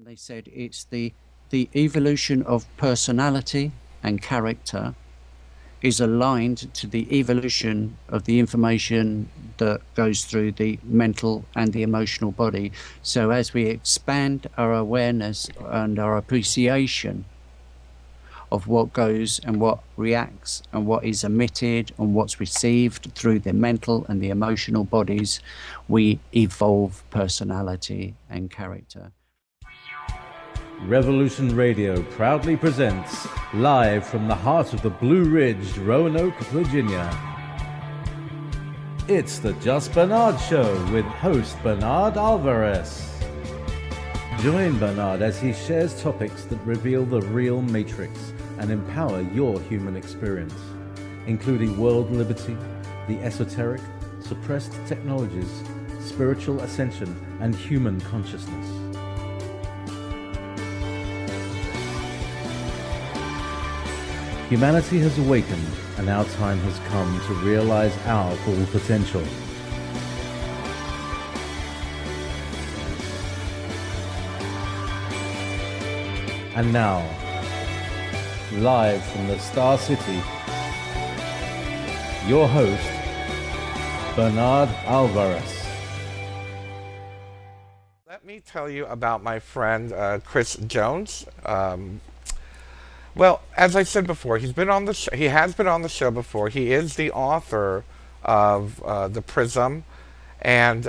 they said it's the evolution of personality and character is aligned to the evolution of the information that goes through the mental and the emotional body. So as we expand our awareness and our appreciation of what goes and what reacts and what is emitted and what's received through the mental and the emotional bodies, we evolve personality and character. Revolution Radio proudly presents, live from the heart of the Blue Ridge, Roanoke, Virginia. It's the Just Bernard Show with host Bernard Alvarez. Join Bernard as he shares topics that reveal the real matrix and empower your human experience, including world liberty, the esoteric, suppressed technologies, spiritual ascension, and human consciousness. Humanity has awakened, and our time has come to realize our full potential. And now, live from the Star City, your host, Bernard Alvarez. Let me tell you about my friend Chris Jones. Well, as I said before, he has been on the show before. He is the author of the Prism, and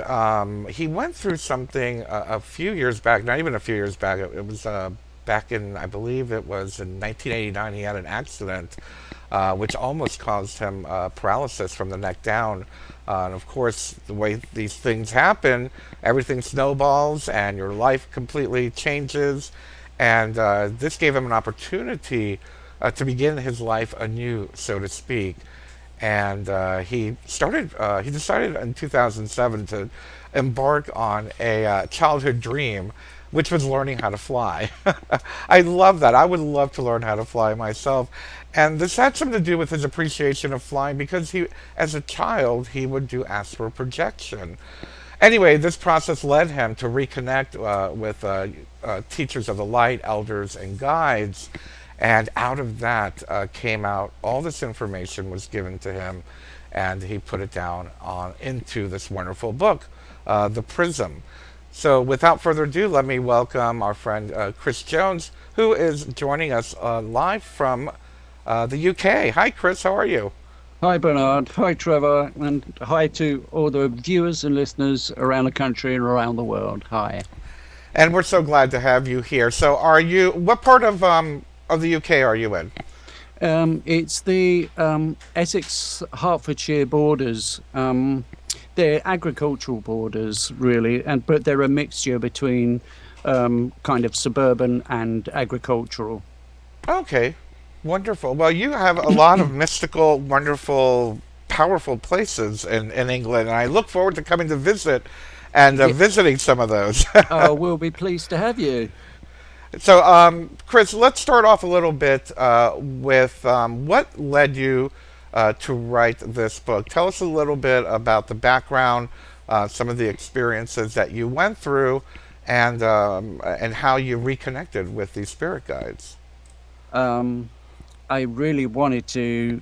he went through something a few years back. Not even a few years back. It was back in, I believe it was in 1989. He had an accident, which almost caused him paralysis from the neck down. And of course, the way these things happen, everything snowballs, and your life completely changes. And this gave him an opportunity to begin his life anew, so to speak. And he decided in 2007 to embark on a childhood dream, which was learning how to fly. I love that. I would love to learn how to fly myself. And this had something to do with his appreciation of flying, because as a child, he would do astral projection. Anyway, this process led him to reconnect with teachers of the light, elders, and guides. And out of that came out, all this information was given to him, and he put it down into this wonderful book, The Prism. So without further ado, let me welcome our friend Chris Jones, who is joining us live from the UK. Hi, Chris. How are you? Hi, Bernard. Hi, Trevor. And hi to all the viewers and listeners around the country and around the world. Hi. And we're so glad to have you here. So what part of the UK are you in? It's the Essex, Hertfordshire borders. They're agricultural borders, really, but they're a mixture between kind of suburban and agricultural. Okay. Wonderful. Well, you have a lot of mystical, wonderful, powerful places in England, and I look forward to coming to visit and visiting some of those. We'll be pleased to have you. So, Chris, let's start off a little bit with what led you to write this book. Tell us a little bit about the background, some of the experiences that you went through, and how you reconnected with these spirit guides. I really wanted to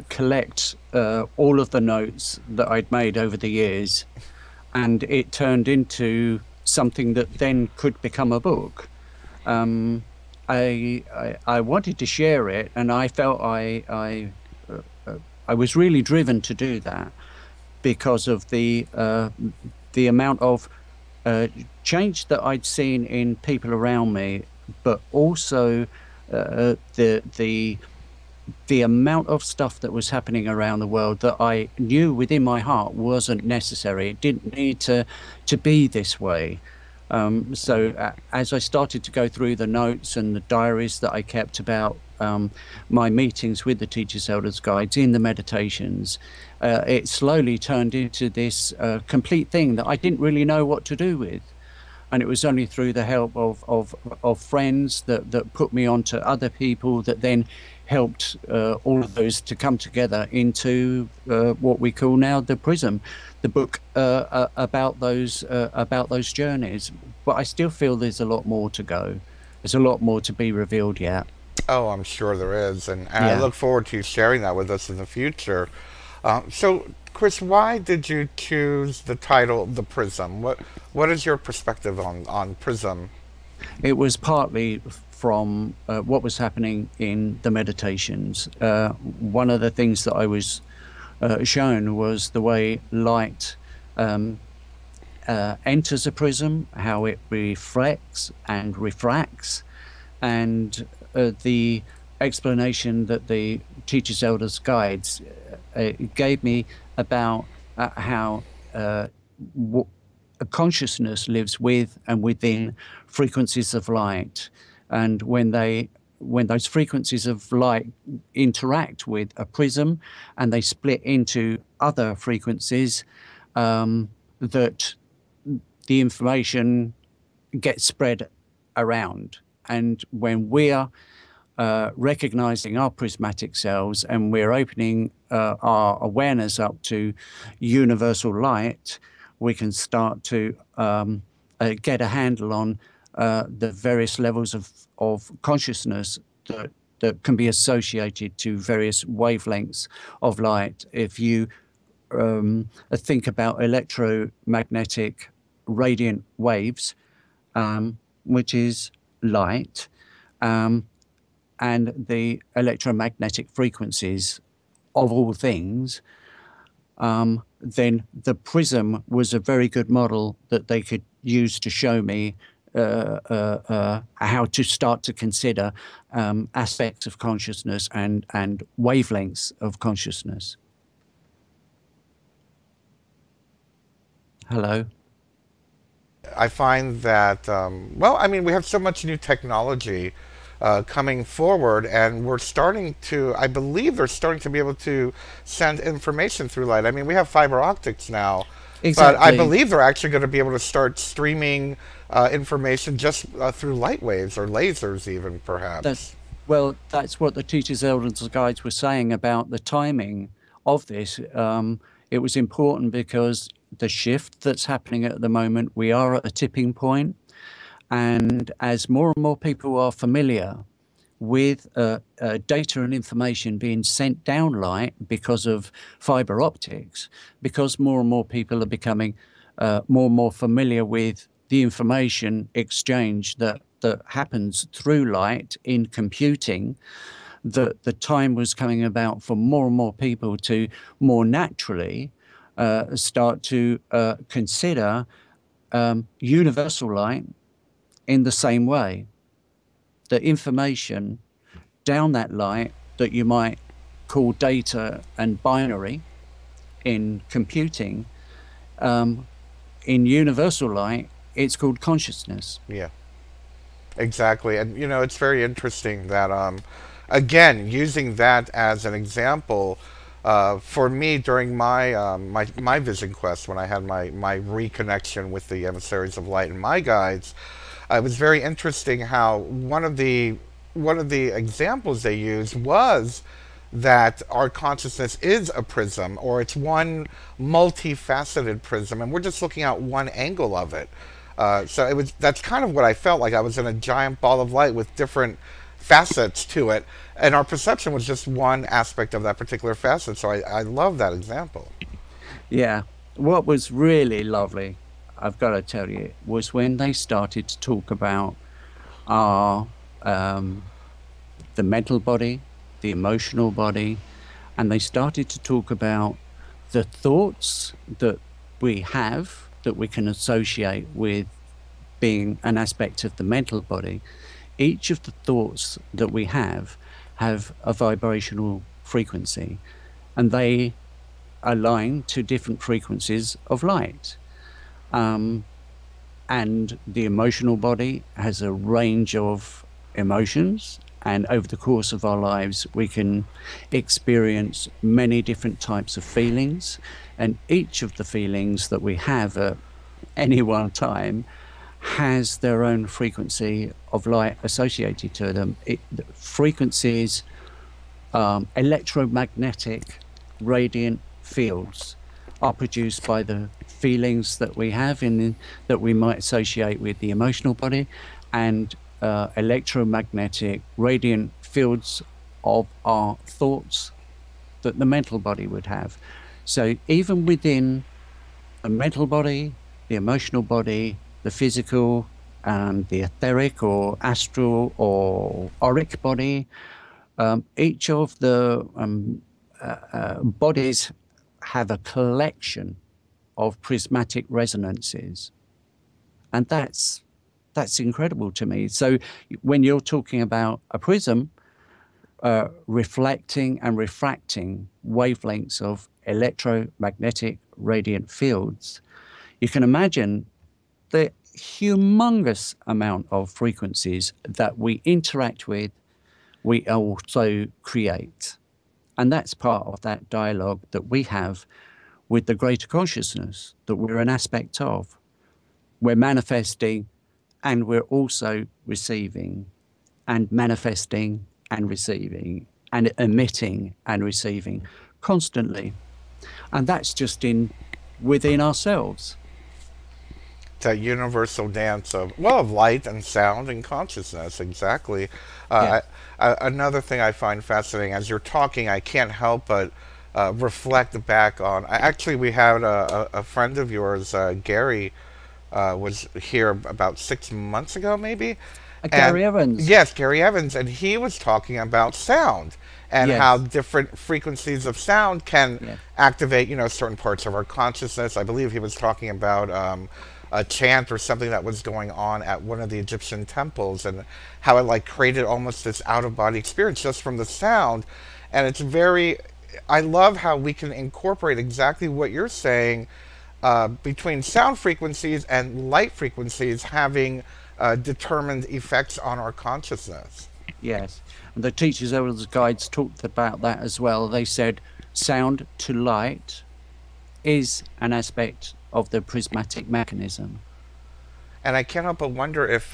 collect all of the notes that I'd made over the years, and it turned into something that then could become a book. I wanted to share it, and I felt I was really driven to do that because of the amount of change that I'd seen in people around me, but also the amount of stuff that was happening around the world that I knew within my heart wasn't necessary. It didn't need to be this way. So as I started to go through the notes and the diaries that I kept about my meetings with the teachers, elders, guides in the meditations, it slowly turned into this complete thing that I didn't really know what to do with. and it was only through the help of friends that put me on to other people that then helped all of those to come together into what we call now the Prism, the book about those journeys. But I still feel there's a lot more to go. There's a lot more to be revealed yet. Oh, I'm sure there is, and I Yeah. look forward to you sharing that with us in the future. So, Chris, why did you choose the title "The Prism"? What is your perspective on Prism? It was partly from what was happening in the meditations. One of the things that I was shown was the way light enters a prism, how it reflects and refracts, and the explanation that the teachers, elders, guides gave me about how a consciousness lives with and within frequencies of light, and when those frequencies of light interact with a prism and they split into other frequencies, that the information gets spread around. And when we're recognizing our prismatic selves and we're opening our awareness up to universal light, we can start to get a handle on the various levels of consciousness that can be associated to various wavelengths of light. If you think about electromagnetic radiant waves, which is light, and the electromagnetic frequencies of all things, then the prism was a very good model that they could use to show me how to start to consider aspects of consciousness and wavelengths of consciousness. Hello. I find that, well, I mean, we have so much new technology coming forward, and we're starting to, I believe they're starting to be able to send information through light. I mean, we have fiber optics now, but I Exactly. believe they're actually going to be able to start streaming information just through light waves or lasers even, perhaps. That's well, that's what the teachers, elders, and guides were saying about the timing of this. It was important because the shift that's happening at the moment, we are at a tipping point, and as more and more people are familiar with data and information being sent down light because of fiber optics, because more and more people are becoming more and more familiar with the information exchange that happens through light in computing, that the time was coming about for more and more people to more naturally start to consider universal light in the same way. The information down that light that you might call data and binary in computing, in universal light, it's called consciousness. Yeah. Exactly. And, you know, it's very interesting that, again, using that as an example, for me during my vision quest, when I had my reconnection with the emissaries of light and my guides, it was very interesting how one of the examples they used was that our consciousness is a prism, or it's one multifaceted prism, and we're just looking at one angle of it. So that's kind of what I felt like. I was in a giant ball of light with different facets to it, and our perception was just one aspect of that particular facet. So I love that example. Yeah. What was really lovely, I've got to tell you, was when they started to talk about our the mental body, the emotional body, and they started to talk about the thoughts that we have that we can associate with being an aspect of the mental body. Each of the thoughts that we have a vibrational frequency, and they align to different frequencies of light. And the emotional body has a range of emotions, and over the course of our lives we can experience many different types of feelings, and each of the feelings that we have at any one time has their own frequency of light associated to them. The frequencies, electromagnetic radiant fields, are produced by the feelings that we have that we might associate with the emotional body, and electromagnetic radiant fields of our thoughts that the mental body would have. So even within the mental body, the emotional body, the physical, and the etheric or astral or auric body, each of the bodies have a collection of prismatic resonances, and that's incredible to me. So when you're talking about a prism reflecting and refracting wavelengths of electromagnetic radiant fields, you can imagine the humongous amount of frequencies that we interact with, we also create. And that's part of that dialogue that we have with the greater consciousness that we're an aspect of. We're manifesting, and we're also receiving, and manifesting and receiving, and emitting and receiving constantly. And that's just within ourselves. That universal dance of light and sound and consciousness. Exactly. Yeah. Another thing I find fascinating as you're talking, I can't help but reflect back on. Actually, we had a friend of yours, Gary, was here about 6 months ago, maybe. Gary Evans. Yes, Gary Evans, and he was talking about sound and Yes. how different frequencies of sound can Yes. activate, certain parts of our consciousness. I believe he was talking about a chant or something that was going on at one of the Egyptian temples, and how it like created almost this out-of-body experience just from the sound. And it's I love how we can incorporate exactly what you're saying between sound frequencies and light frequencies having determined effects on our consciousness. Yes. And the Teachers, Elders, Guides talked about that as well. They said sound to light is an aspect of the prismatic mechanism. And I can't help but wonder if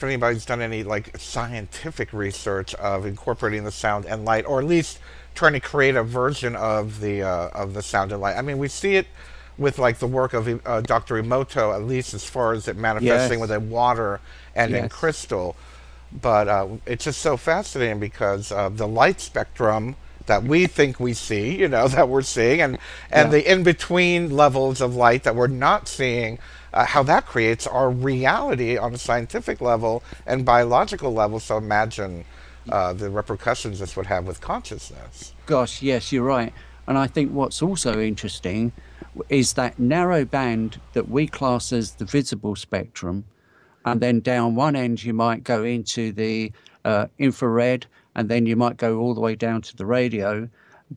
anybody's done any like scientific research of incorporating the sound and light, or at least trying to create a version of the sound and light. I mean, we see it with like the work of Dr. Emoto, at least as far as it manifesting Yes. within water and in Yes. crystal. But it's just so fascinating because the light spectrum that we think we see, that we're seeing, and the in-between levels of light that we're not seeing, how that creates our reality on a scientific level and biological level. So imagine the repercussions this would have with consciousness. Gosh, yes, you're right. And I think what's also interesting is that narrow band that we class as the visible spectrum, and then down one end you might go into the infrared, and then you might go all the way down to the radio.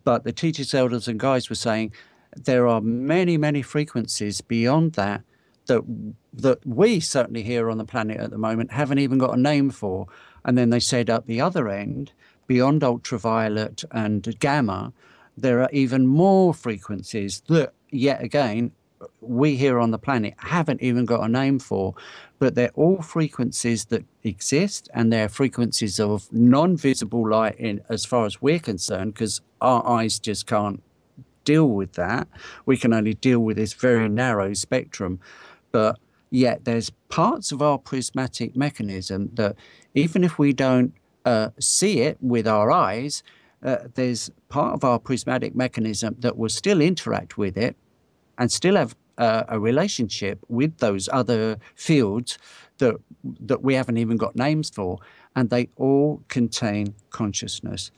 But the Teachers, Elders, and Guides were saying there are many, many frequencies beyond that that we certainly here on the planet at the moment haven't even got a name for. And then they said at the other end, beyond ultraviolet and gamma, there are even more frequencies that, yet again, we here on the planet haven't even got a name for, but they're all frequencies that exist, and they're frequencies of non-visible light in as far as we're concerned, because our eyes just can't deal with that. We can only deal with this very narrow spectrum. But yet there's parts of our prismatic mechanism that even if we don't see it with our eyes, there's part of our prismatic mechanism that will still interact with it and still have a relationship with those other fields that we haven't even got names for, and they all contain consciousness.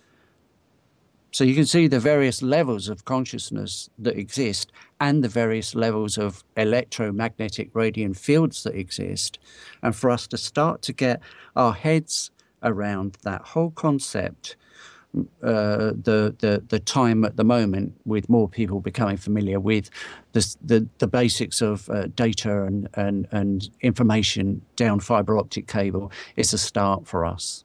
So you can see the various levels of consciousness that exist and the various levels of electromagnetic radiant fields that exist. And for us to start to get our heads around that whole concept, the time at the moment, with more people becoming familiar with the basics of data and information down fiber optic cable, is a start for us.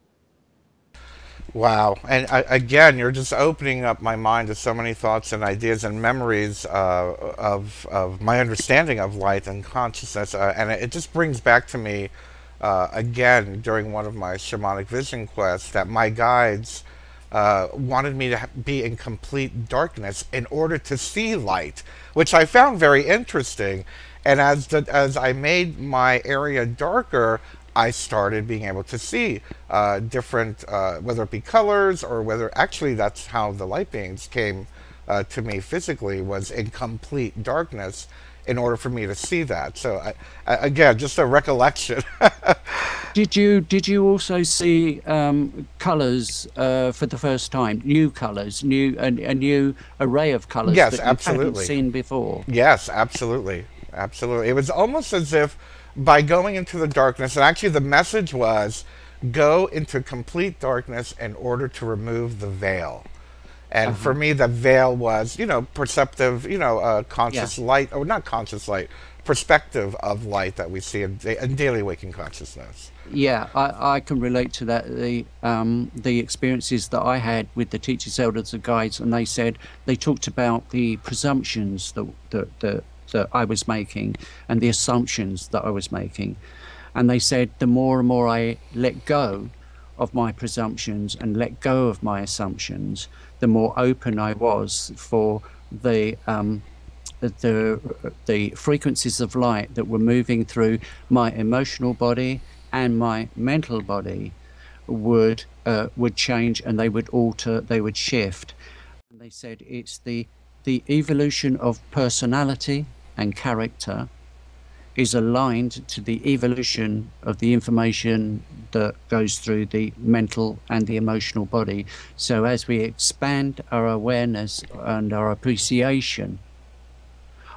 Wow. And again, you're just opening up my mind to so many thoughts and ideas and memories of my understanding of light and consciousness. And it just brings back to me, again, during one of my shamanic vision quests, that my guides wanted me to be in complete darkness in order to see light, which I found very interesting. And as I made my area darker, I started being able to see different, whether it be colors or whether actually that's how the light beings came to me physically, was in complete darkness in order for me to see that. So again, just a recollection. Did you also see colors for the first time? New colors, a new array of colors Yes, that you hadn't absolutely. seen before. Yes, absolutely. Absolutely. It was almost as if by going into the darkness, and actually the message was go into complete darkness in order to remove the veil. And for me, the veil was, perceptive, Yeah. conscious light, or not conscious light, perspective of light that we see in daily waking consciousness. Yeah, I can relate to that. The experiences that I had with the teachers, elders, and guides, and they talked about the presumptions that I was making and the assumptions that I was making, and they said the more and more I let go of my presumptions and let go of my assumptions, the more open I was for the the frequencies of light that were moving through my emotional body and my mental body would change, and they would alter, they would shift. And they said it's the evolution of personality and character is aligned to the evolution of the information that goes through the mental and the emotional body. So as we expand our awareness and our appreciation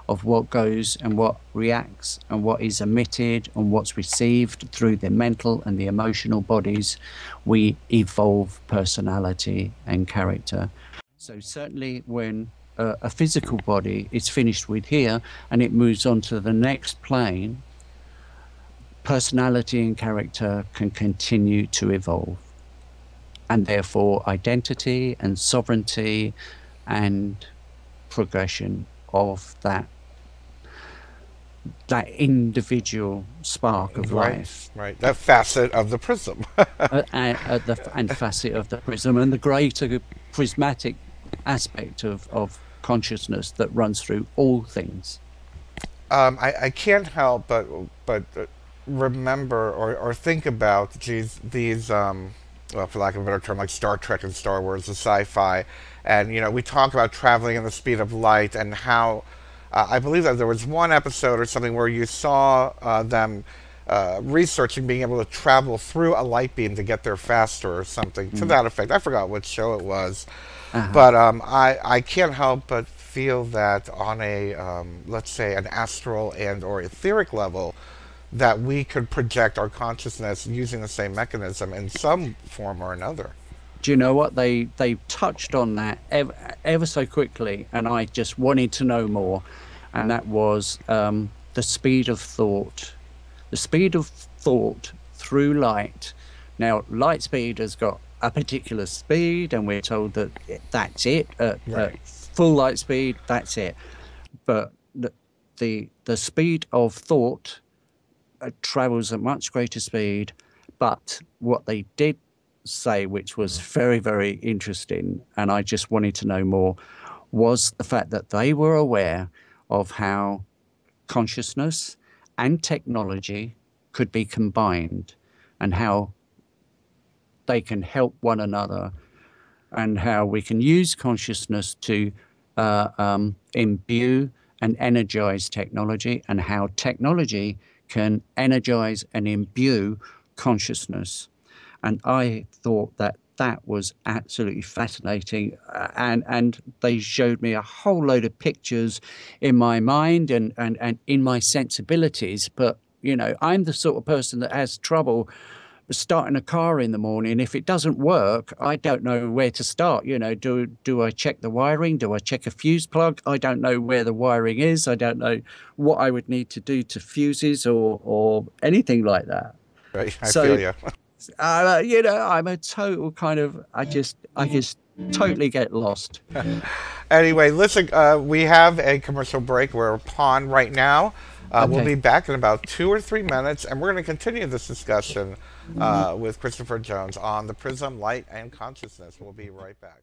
of what goes and what reacts and what is emitted and what's received through the mental and the emotional bodies, we evolve personality and character. So certainly when a physical body is finished with here and it moves on to the next plane, personality and character can continue to evolve. And therefore identity and sovereignty and progression of that individual spark of Right, life, right. That facet of the prism. and facet of the prism, and the greater prismatic aspect of consciousness that runs through all things. I can't help but remember or think about these well, for lack of a better term, like Star Trek and Star Wars, the sci-fi, and we talk about traveling in the speed of light, and how I believe that there was one episode or something where you saw them researching being able to travel through a light beam to get there faster or something to that effect. I forgot what show it was, Uh-huh. but I can't help but feel that on a let's say an astral and or etheric level, that we could project our consciousness using the same mechanism in some form or another. Do you know what, they touched on that ever so quickly, and I just wanted to know more, and that was the speed of thought. The speed of thought through light. Now, light speed has got a particular speed, and we're told that that's it. At full light speed, that's it. But the speed of thought travels at much greater speed. But what they did say, which was very, very interesting, and I just wanted to know more, was the fact that they were aware of how consciousness and technology could be combined, and how they can help one another, and how we can use consciousness to imbue and energize technology, and how technology can energize and imbue consciousness. And I thought that that was absolutely fascinating. And they showed me a whole load of pictures in my mind and in my sensibilities. But, I'm the sort of person that has trouble starting a car in the morning. If it doesn't work, I don't know where to start. Do I check the wiring? Do I check a fuse plug? I don't know where the wiring is. I don't know what I would need to do to fuses or anything like that. Right, I feel So you. You know, I'm a total kind of, I just totally get lost. Anyway, listen, we have a commercial break. We're on right now. We'll Okay. be back in about 2 or 3 minutes, and we're going to continue this discussion with Christopher Jones on the Prism, Light, and Consciousness. We'll be right back.